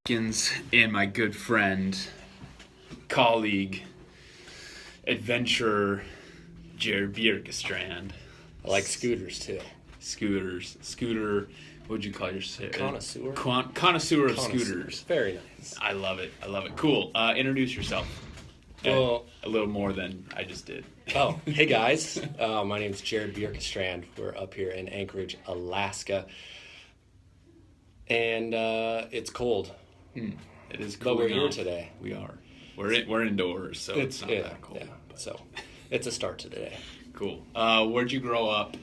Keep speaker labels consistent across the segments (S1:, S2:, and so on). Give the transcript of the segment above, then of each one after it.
S1: Hopkins and my good friend, colleague, adventurer, Jared Bjerkestrand.
S2: I like scooters too.
S1: Scooter, what'd you call yourself?
S2: Connoisseur?
S1: Connoisseur of scooters.
S2: Very nice.
S1: I love it. Cool. Introduce yourself.
S2: Well,
S1: a little more than I just did.
S2: Oh, hey guys. My name's Jared Bjerkestrand. We're up here in Anchorage, Alaska. And it's cold.
S1: It is
S2: But
S1: cool.
S2: we're here today.
S1: We are. We're indoors, so it's not that cold.
S2: Yeah, so it's a start to today.
S1: Cool. Where'd you grow up?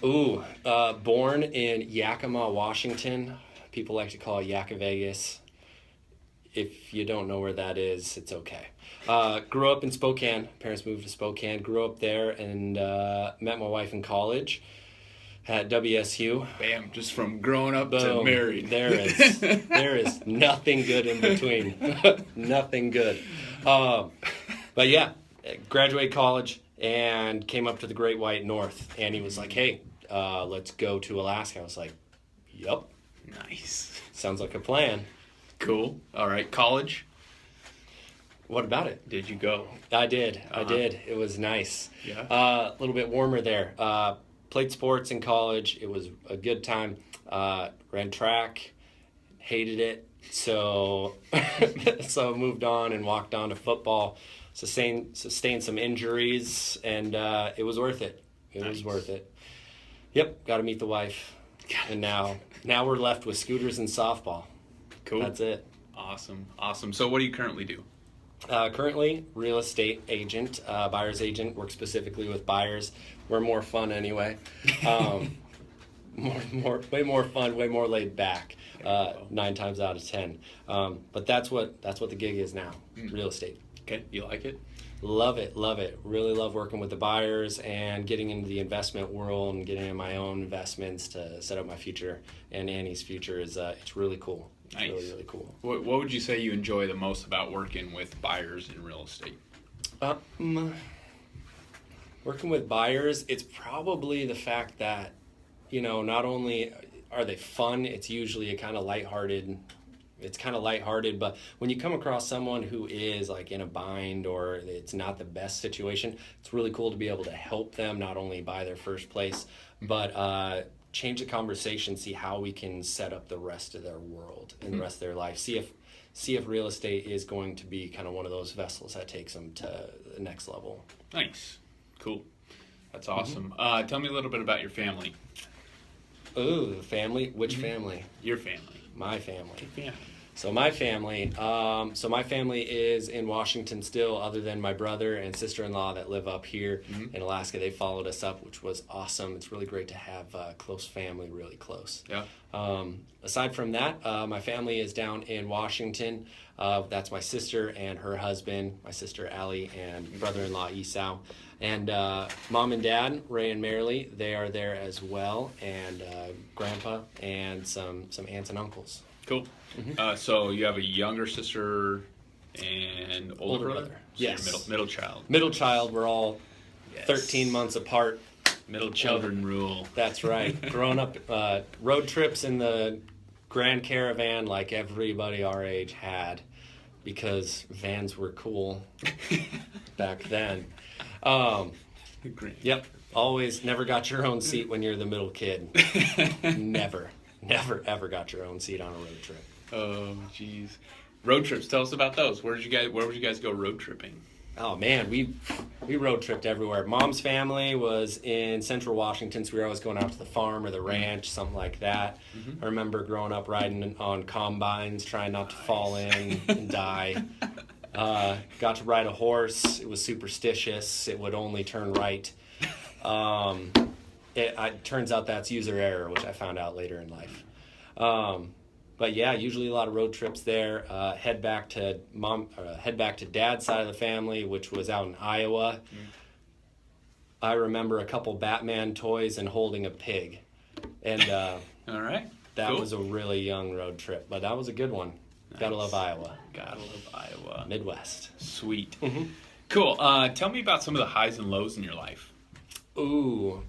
S2: Born in Yakima, Washington. People like to call it Yakavegas. If you don't know where that is, it's okay. Grew up in Spokane. Parents moved to Spokane. Grew up there and met my wife in college at WSU.
S1: Bam! Just from growing up to
S2: Boom.
S1: married.
S2: There is nothing good in between. Nothing good. But yeah, graduated college and came up to the Great White North. And he was like, "Hey, let's go to Alaska." I was like, "Yup,
S1: Nice.
S2: sounds like a plan."
S1: Cool. All right. College.
S2: What about it?
S1: Did you go?
S2: I did.
S1: Uh-huh.
S2: I did. It was nice.
S1: Yeah.
S2: A little bit warmer there. Played sports in college. It was a good time. Ran track. Hated it. So so moved on and walked on to football. Sustained some injuries, and it was worth it. It was
S1: Nice.
S2: worth it. Yep. Got to meet the wife. And now we're left with scooters and softball.
S1: Cool.
S2: That's it.
S1: Awesome. So what do you currently do?
S2: Currently, real estate agent, buyer's agent, work specifically with buyers. We're more fun anyway. Way more fun, way more laid back. 9 times out of 10. But that's what the gig is now. Real estate.
S1: Okay. You like it?
S2: Love it. Really love working with the buyers and getting into the investment world and getting in my own investments to set up my future and Annie's future is it's really cool. It's
S1: Nice.
S2: really cool.
S1: What would you say you enjoy the most about working with buyers in real estate?
S2: Working with buyers, it's probably the fact that, not only are they fun, it's usually it's kind of lighthearted, but when you come across someone who is like in a bind or it's not the best situation, it's really cool to be able to help them not only buy their first place, but change the conversation, see how we can set up the rest of their world and the rest of their life. See if real estate is going to be kind of one of those vessels that takes them to the next level.
S1: Nice. Cool. That's awesome. Tell me a little bit about your family.
S2: Ooh, the family? Which family?
S1: Your family.
S2: My family.
S1: Yeah.
S2: So my family is in Washington still, other than my brother and sister-in-law that live up here in Alaska. They followed us up, which was awesome. It's really great to have close family, really close.
S1: Yeah.
S2: Aside from that, my family is down in Washington. That's my sister and her husband, my sister Allie, and brother-in-law Esau. And mom and dad, Ray and Marilee, they are there as well, and grandpa and some aunts and uncles.
S1: Cool. So you have a younger sister and older brother? So
S2: Yes.
S1: you're middle child.
S2: Middle child, we're all
S1: Yes.
S2: 13 months apart.
S1: Middle children rule.
S2: That's right. Growing up, road trips in the Grand Caravan like everybody our age had because vans were cool back then.
S1: Great.
S2: Yep. Always never got your own seat when you're the middle kid. Never, ever got your own seat on a road trip.
S1: Oh, jeez. Road trips. Tell us about those. Where would you guys go road tripping?
S2: Oh man, we road tripped everywhere. Mom's family was in Central Washington, so we were always going out to the farm or the ranch, something like that. I remember growing up riding on combines, trying not to fall in and die. Got to ride a horse. It was superstitious. It would only turn right. It turns out that's user error, which I found out later in life. But yeah, usually a lot of road trips there. Head back to dad's side of the family, which was out in Iowa. I remember a couple Batman toys and holding a pig, and
S1: All right.
S2: that
S1: Cool.
S2: was a really young road trip, but that was a good one. Gotta love Iowa,
S1: Gotta love Iowa.
S2: Midwest.
S1: Sweet. Cool. Tell me about some of the highs and lows in your life.
S2: Ooh,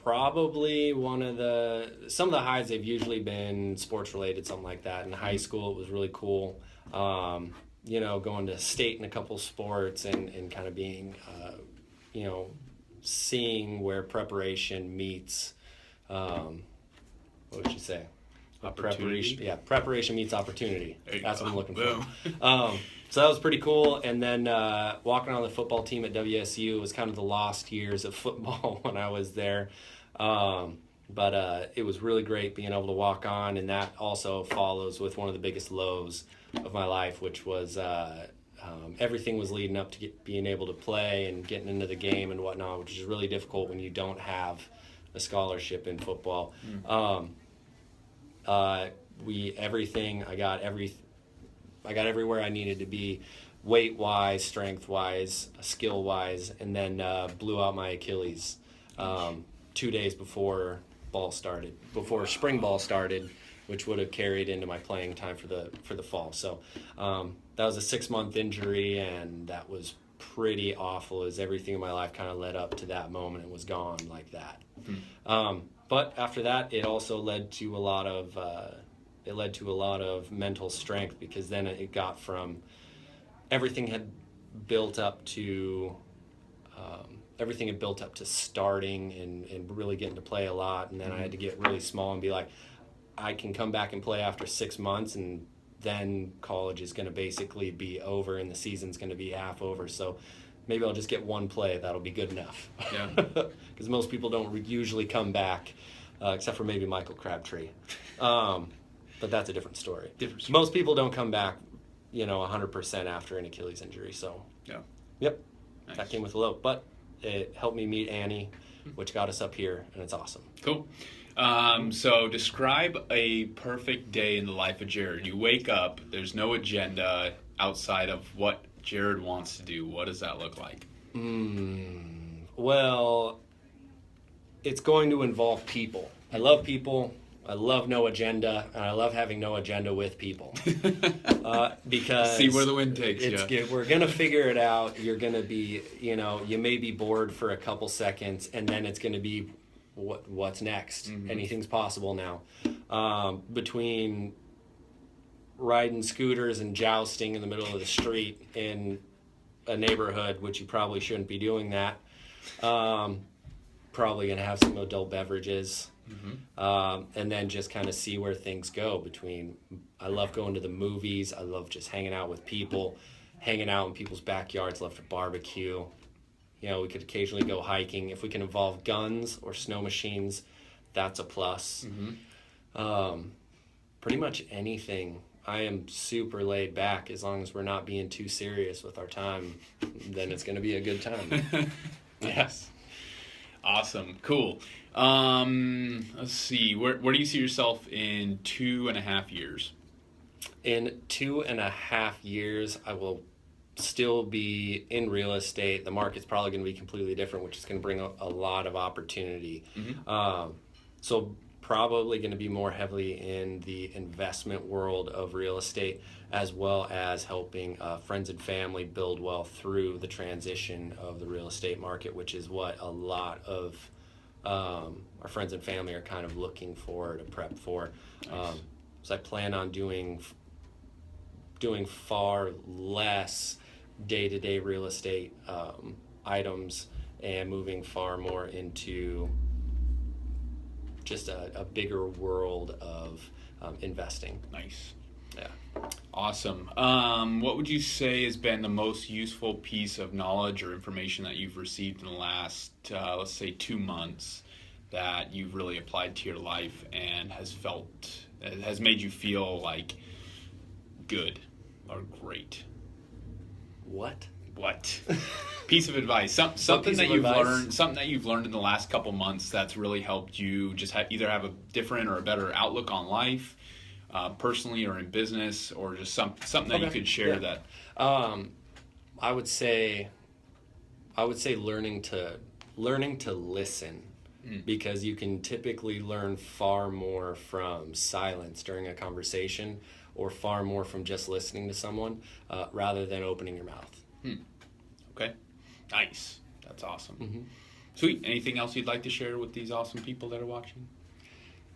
S2: probably some of the highs they've usually been sports related, something like that. In high school, it was really cool. Going to state in a couple sports and kind of being, seeing where preparation meets, what would you say?
S1: Opportunity?
S2: Preparation meets opportunity. That's what I'm looking
S1: Boom.
S2: for. So that was pretty cool. And then walking on the football team at WSU was kind of the lost years of football when I was there. But it was really great being able to walk on, and that also follows with one of the biggest lows of my life, which was everything was leading up to being able to play and getting into the game and whatnot, which is really difficult when you don't have a scholarship in football. I got everywhere I needed to be, weight wise, strength wise, skill wise, and then blew out my Achilles 2 days before spring ball started, which would have carried into my playing time for the fall. So that was a 6-month injury, and that was pretty awful, as everything in my life kind of led up to that moment and was gone like that. But after that, it also led to a lot of mental strength, because then it got from everything had built up to starting and really getting to play a lot, and then I had to get really small and be like, I can come back and play after 6 months, and then college is going to basically be over and the season's going to be half over, so maybe I'll just get one play. That'll be good enough. Yeah. Because most people don't usually come back, except for maybe Michael Crabtree. But that's a different story. Most people don't come back, 100% after an Achilles injury. So,
S1: yeah.
S2: Yep.
S1: Nice.
S2: That came with a low. But it helped me meet Annie, which got us up here, and it's awesome.
S1: Cool. So describe a perfect day in the life of Jared. You wake up, there's no agenda outside of what Jared wants to do. What does that look like?
S2: Well, it's going to involve people. I love people. I love no agenda, and I love having no agenda with people. Because
S1: see where the wind takes you.
S2: We're going to figure it out. You're going to be, you may be bored for a couple seconds, and then it's going to be what's next. Anything's possible now. Between riding scooters and jousting in the middle of the street in a neighborhood, which you probably shouldn't be doing that. Probably going to have some adult beverages. And then just kind of see where things go. I love going to the movies. I love just hanging out with people, hanging out in people's backyards. Love to barbecue. We could occasionally go hiking. If we can involve guns or snow machines, that's a plus. Pretty much anything. I am super laid back. As long as we're not being too serious with our time, then it's going to be a good time.
S1: Yes. Awesome. Cool. Let's see. Where do you see yourself in 2.5 years?
S2: In 2.5 years, I will still be in real estate. The market's probably going to be completely different, which is going to bring a lot of opportunity. So probably going to be more heavily in the investment world of real estate, as well as helping friends and family build wealth through the transition of the real estate market, which is what a lot of our friends and family are kind of looking for to prep for. Nice. So I plan on doing far less day-to-day real estate items and moving far more into just a bigger world of investing.
S1: Nice.
S2: Yeah.
S1: Awesome. What would you say has been the most useful piece of knowledge or information that you've received in the last, let's say, 2 months that you've really applied to your life and has made you feel like good or great?
S2: What?
S1: Piece of advice. Something that you've learned in the last couple months that's really helped you just either have a different or a better outlook on life, personally or in business, or just something that you could share. That
S2: I would say learning to listen, because you can typically learn far more from silence during a conversation, or far more from just listening to someone rather than opening your mouth.
S1: Okay. Nice. That's awesome. Sweet. Anything else you'd like to share with these awesome people that are watching?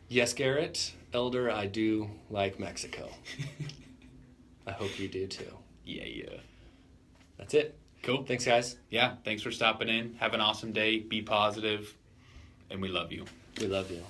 S2: Yes, Garrett, Elder, I do like Mexico. I hope you do too.
S1: Yeah.
S2: That's it.
S1: Cool.
S2: Thanks, guys.
S1: Yeah, thanks for stopping in. Have an awesome day. Be positive. And we love you.
S2: We love you.